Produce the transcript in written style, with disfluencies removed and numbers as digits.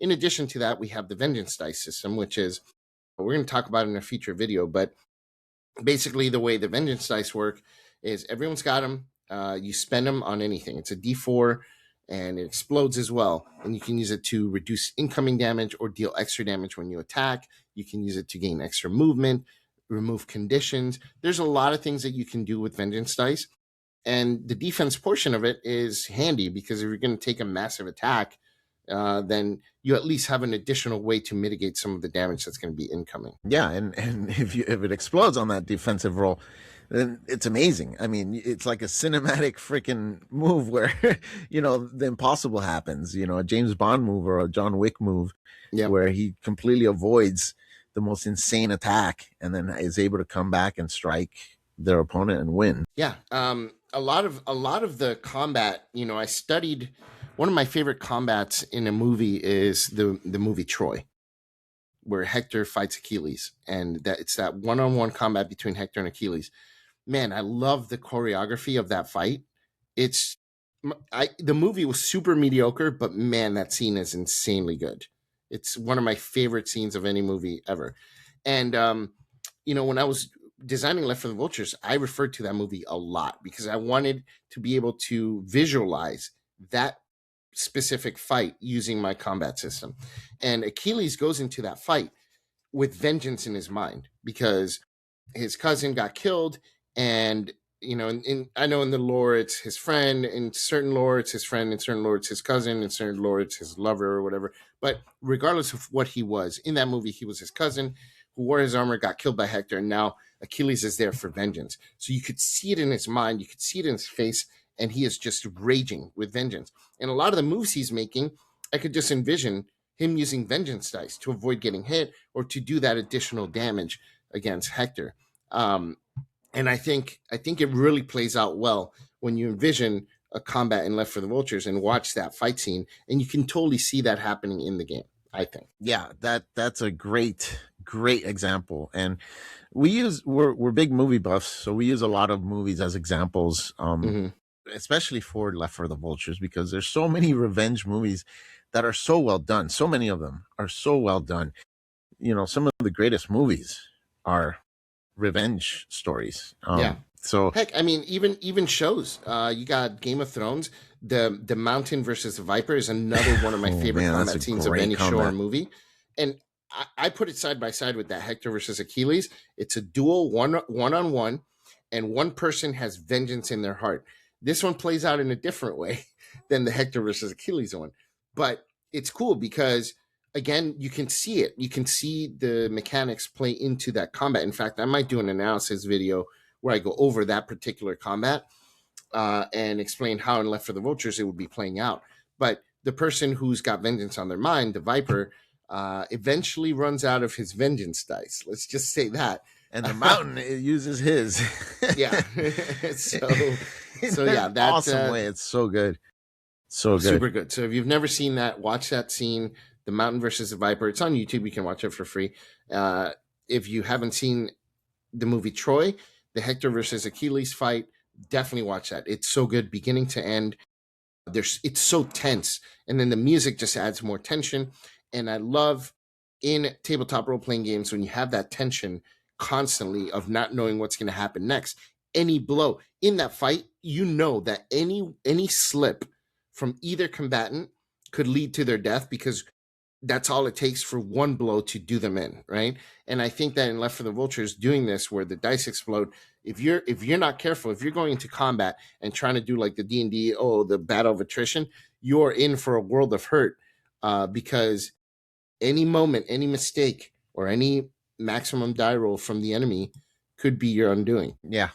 In addition to that, we have the vengeance dice system, which is, we're going to talk about in a future video, but basically the way the vengeance dice work is everyone's got them. You spend them on anything. It's a D4 and it explodes as well. And you can use it to reduce incoming damage or deal extra damage when you attack. You can use it to gain extra movement, remove conditions. There's a lot of things that you can do with vengeance dice. And the defense portion of it is handy because if you're going to take a massive attack, then you at least have an additional way to mitigate some of the damage that's going to be incoming. Yeah, and if it explodes on that defensive roll, then it's amazing. I mean, it's like a cinematic freaking move where, the impossible happens, a James Bond move or a John Wick move, where he completely avoids the most insane attack and then is able to come back and strike their opponent and win. Yeah. A lot of the combat, I studied. One of my favorite combats in a movie is the movie Troy, where Hector fights Achilles, and it's that one-on-one combat between Hector and Achilles. Man, I love the choreography of that fight. The movie was super mediocre, but man, that scene is insanely good. It's one of my favorite scenes of any movie ever. And when I was designing Left for the Vultures, I referred to that movie a lot because I wanted to be able to visualize that specific fight using my combat system. And Achilles goes into that fight with vengeance in his mind because his cousin got killed, and I know in the lore it's his friend, in certain lore it's his friend, in certain lore it's his cousin, in certain lore it's his lover or whatever. But regardless of what he was, in that movie he was his cousin who wore his armor, got killed by Hector, and now Achilles is there for vengeance. So you could see it in his mind, you could see it in his face, and he is just raging with vengeance. And a lot of the moves he's making, I could just envision him using vengeance dice to avoid getting hit or to do that additional damage against Hector. And I think it really plays out well when you envision a combat in Left for the Vultures and watch that fight scene, and you can totally see that happening in the game, I think. Yeah, that's a great example. And we're big movie buffs, so we use a lot of movies as examples. Especially for Left for the Vultures, because there's so many revenge movies that are so well done. So many of them are so well done. Some of the greatest movies are revenge stories. So heck, I mean, even shows. You got Game of Thrones. The Mountain versus the Viper is another one of my favorite combat scenes of any show or movie. And I put it side by side with that Hector versus Achilles. It's a duel, one-on-one, and one person has vengeance in their heart. This one plays out in a different way than the Hector versus Achilles one. But it's cool because, again, you can see it. You can see the mechanics play into that combat. In fact, I might do an analysis video where I go over that particular combat and explain how in Left for the Vultures it would be playing out. But the person who's got vengeance on their mind, the Viper, eventually runs out of his vengeance dice. Let's just say that. And the Mountain uses his. Yeah. So yeah, that's awesome way. It's so good. So good. Super good. So if you've never seen that, watch that scene, The Mountain versus the Viper. It's on YouTube. You can watch it for free. If you haven't seen the movie Troy, the Hector versus Achilles fight, definitely watch that. It's so good, beginning to end. It's so tense. And then the music just adds more tension. And I love in tabletop role-playing games when you have that tension constantly of not knowing what's going to happen next. Any blow in that fight, that any slip from either combatant could lead to their death because that's all it takes for one blow to do them in, right? And I think that in Left for the Vultures, doing this where the dice explode, if you're not careful, if you're going into combat and trying to do like the D&D, the battle of attrition, you're in for a world of hurt because any moment, any mistake, or any maximum die roll from the enemy could be your undoing. Yeah,